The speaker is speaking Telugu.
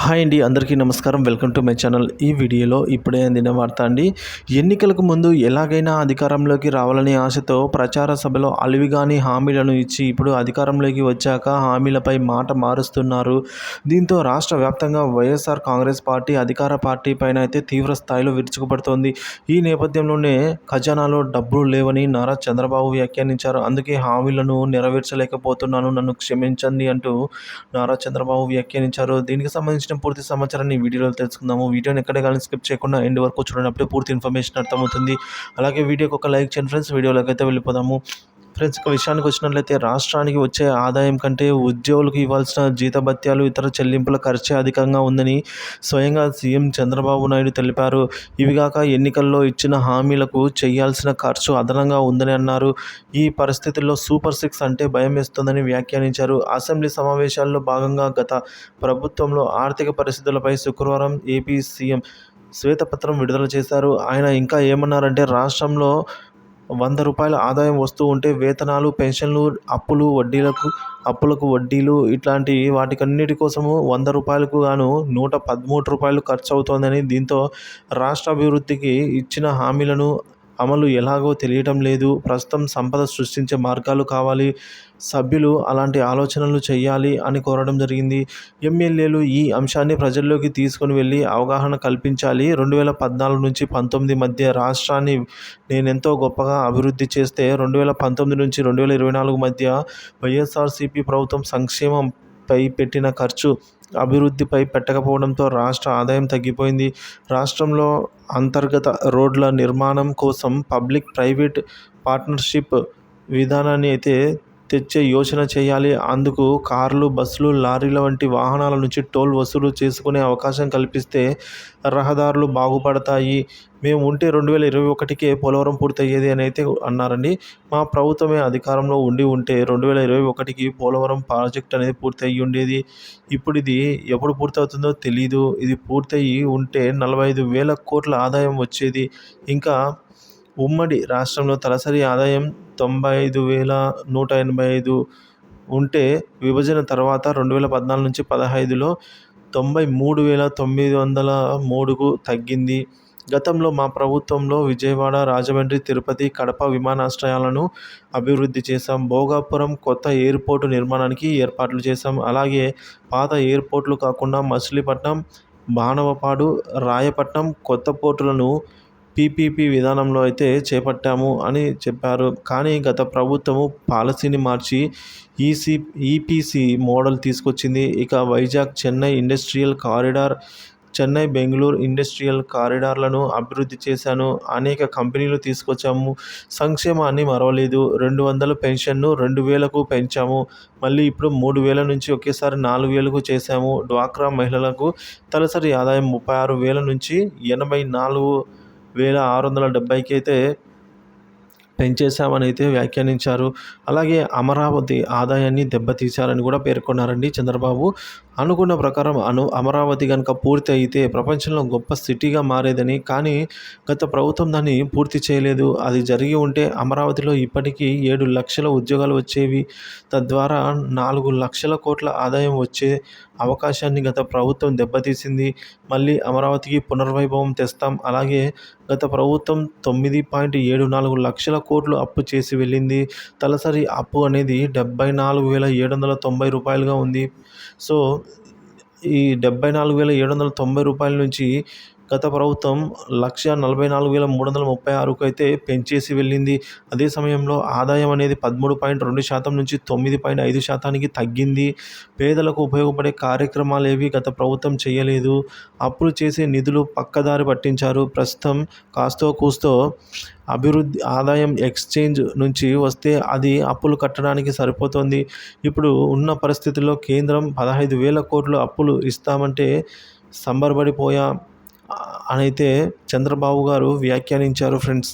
హాయ్ అండి, అందరికీ నమస్కారం. Welcome to my channel. ఈ వీడియోలో ఇప్పుడే అందిన వార్త అండి. ఎన్నికలకు ముందు ఎలాగైనా అధికారంలోకి రావాలనే ఆశతో ప్రచార సభలో అలివిగాని హామీలను ఇచ్చి ఇప్పుడు అధికారంలోకి వచ్చాక హామీలపై మాట మారుస్తున్నారు. దీంతో రాష్ట్ర వ్యాప్తంగా వైఎస్ఆర్ కాంగ్రెస్ పార్టీ అధికార పార్టీ పైన అయితే తీవ్ర స్థాయిలో విరుచుకుపడుతోంది. ఈ నేపథ్యంలోనే ఖజానాలో డబ్బులు లేవని నారా చంద్రబాబు వ్యాఖ్యానించారు. అందుకే హామీలను నెరవేర్చలేకపోతున్నాను, నన్ను క్షమించండి అంటూ నారా చంద్రబాబు వ్యాఖ్యానించారు. దీనికి సంబంధించిన పూర్తి సమాచారాన్ని ఈ వీడియోలో తెలుసుకుందాము. వీడియోని ఎక్కడ కానీ స్కిప్ చేయకుండా ఎండ్ వరకు చూడనప్పుడే పూర్తి ఇన్ఫర్మేషన్ అర్థమవుతుంది. అలాగే వీడియోకి ఒక లైక్ చేయండి ఫ్రెండ్స్. వీడియోలోకి అయితే వెళ్ళిపోదాము. ఫ్రెండ్స్, ఇక విషయానికి వచ్చినట్లయితే రాష్ట్రానికి వచ్చే ఆదాయం కంటే ఉద్యోగులకు ఇవ్వాల్సిన జీతభత్యాలు ఇతర చెల్లింపుల ఖర్చే అధికంగా ఉందని స్వయంగా సీఎం చంద్రబాబు నాయుడు తెలిపారు. ఇవిగాక ఎన్నికల్లో ఇచ్చిన హామీలకు చేయాల్సిన ఖర్చు అదనంగా ఉందని అన్నారు. ఈ పరిస్థితుల్లో సూపర్ సిక్స్ అంటే భయం వేస్తోందని వ్యాఖ్యానించారు. అసెంబ్లీ సమావేశాల్లో భాగంగా గత ప్రభుత్వంలో ఆర్థిక పరిస్థితులపై శుక్రవారం ఏపీ సీఎం శ్వేతపత్రం విడుదల చేశారు. ఆయన ఇంకా ఏమన్నారంటే, రాష్ట్రంలో రూ. 100 ఆదాయం వస్తూ ఉంటే వేతనాలు, పెన్షన్లు, అప్పులకు వడ్డీలు ఇట్లాంటి వాటికన్నిటి కోసము రూ. 100కు గాను రూ. 113 ఖర్చు అవుతోందని, దీంతో రాష్ట్ర అభివృద్ధికి ఇచ్చిన హామీలను అమలు ఎలాగో తెలియటం లేదు. ప్రస్తుతం సంపద సృష్టించే మార్గాలు కావాలి, సభ్యులు అలాంటి ఆలోచనలు చేయాలి అని కోరడం జరిగింది. ఎమ్మెల్యేలు ఈ అంశాన్ని ప్రజల్లోకి తీసుకుని వెళ్ళి అవగాహన కల్పించాలి. 2014 నుంచి 19 మధ్య రాష్ట్రాన్ని నేనెంతో గొప్పగా అభివృద్ధి చేస్తే 2019 నుంచి 2024 మధ్య వైఎస్ఆర్సీపీ ప్రభుత్వం సంక్షేమంపై పెట్టిన ఖర్చు అభివృద్ధిపై పెట్టకపోవడంతో రాష్ట్ర ఆదాయం తగ్గిపోయింది. రాష్ట్రంలో అంతర్గత రోడ్ల నిర్మాణం కోసం పబ్లిక్ ప్రైవేట్ పార్ట్నర్షిప్ విధానాన్ని అయితే తెచ్చే యోచన చేయాలి. అందుకు కార్లు, బస్సులు, లారీల వంటి వాహనాల నుంచి టోల్ వసూలు చేసుకునే అవకాశం కల్పిస్తే రహదారులు బాగుపడతాయి. మేము ఉంటే 2021కే పోలవరం పూర్తయ్యేది అని అయితే అన్నారండి. మా ప్రభుత్వమే అధికారంలో ఉంటే 2021కి పోలవరం ప్రాజెక్ట్ అనేది పూర్తి అయ్యి ఉండేది. ఇప్పుడు ఇది ఎప్పుడు పూర్తవుతుందో తెలీదు. ఇది పూర్తయి ఉంటే 45,000 కోట్ల ఆదాయం వచ్చేది. ఇంకా ఉమ్మడి రాష్ట్రంలో తలసరి ఆదాయం 95,185 ఉంటే విభజన తర్వాత 2014 నుంచి 15లో 93,903కు తగ్గింది. గతంలో మా ప్రభుత్వంలో విజయవాడ, రాజమండ్రి, తిరుపతి, కడప విమానాశ్రయాలను అభివృద్ధి చేశాం. భోగాపురం కొత్త ఎయిర్పోర్టు నిర్మాణానికి ఏర్పాట్లు చేశాం. అలాగే పాత ఎయిర్పోర్టులు కాకుండా మచిలీపట్నం, బాణవపాడు, రాయపట్నం కొత్త పోర్టులను పీపీపీ విధానంలో అయితే చేపట్టాము అని చెప్పారు. కానీ గత ప్రభుత్వము పాలసీని మార్చి ఈపీసీ మోడల్ తీసుకొచ్చింది. ఇక Vizag Chennai industrial corridor, Chennai Bengaluru industrial కారిడార్లను అభివృద్ధి చేశాను. అనేక కంపెనీలు తీసుకొచ్చాము. సంక్షేమాన్ని మరవలేదు. 200 పెన్షన్ను 2,000కు పెంచాము. మళ్ళీ ఇప్పుడు 3,000 నుంచి ఒకేసారి 4,000కు చేశాము. డ్వాక్రా మహిళలకు తలసరి ఆదాయం 36,000 నుంచి 84,670కి అయితే పెంచేశామని అయితే వ్యాఖ్యానించారు. అలాగే అమరావతి ఆదాయాన్ని దెబ్బతీశారని కూడా పేర్కొన్నారండి చంద్రబాబు. అనుకున్న ప్రకారం అమరావతి కనుక పూర్తి అయితే ప్రపంచంలో గొప్ప సిటీగా మారేదని, కానీ గత ప్రభుత్వం దాన్ని పూర్తి చేయలేదు. అది జరిగి ఉంటే అమరావతిలో ఇప్పటికీ 7 లక్షల ఉద్యోగాలు వచ్చేవి. తద్వారా 4 లక్షల కోట్ల ఆదాయం వచ్చే అవకాశాన్ని గత ప్రభుత్వం దెబ్బతీసింది. మళ్ళీ అమరావతికి పునర్వైభవం తెస్తాం. అలాగే గత ప్రభుత్వం 9.74 లక్షల కోట్లు అప్పు చేసి వెళ్ళింది. తలసరి అప్పు అనేది 74,790 రూపాయలుగా ఉంది. సో ఈ 74,790 రూపాయల నుంచి గత ప్రభుత్వం 1,44,336కు అయితే పెంచేసి వెళ్ళింది. అదే సమయంలో ఆదాయం అనేది 13.2% నుంచి 9.5%కి తగ్గింది. పేదలకు ఉపయోగపడే కార్యక్రమాలేవి గత ప్రభుత్వం చేయలేదు. అప్పులు చేసే నిధులు పక్కదారి పట్టించారు. ప్రస్తుతం కాస్తో కూస్తో అభివృద్ధి ఆదాయం ఎక్స్చేంజ్ నుంచి వస్తే అది అప్పులు కట్టడానికి సరిపోతుంది. ఇప్పుడు ఉన్న పరిస్థితుల్లో కేంద్రం 15,000 కోట్లు అప్పులు ఇస్తామంటే సంబరపడిపోయాం అనైతే చంద్రబాబు గారు వ్యాఖ్యానించారు ఫ్రెండ్స్.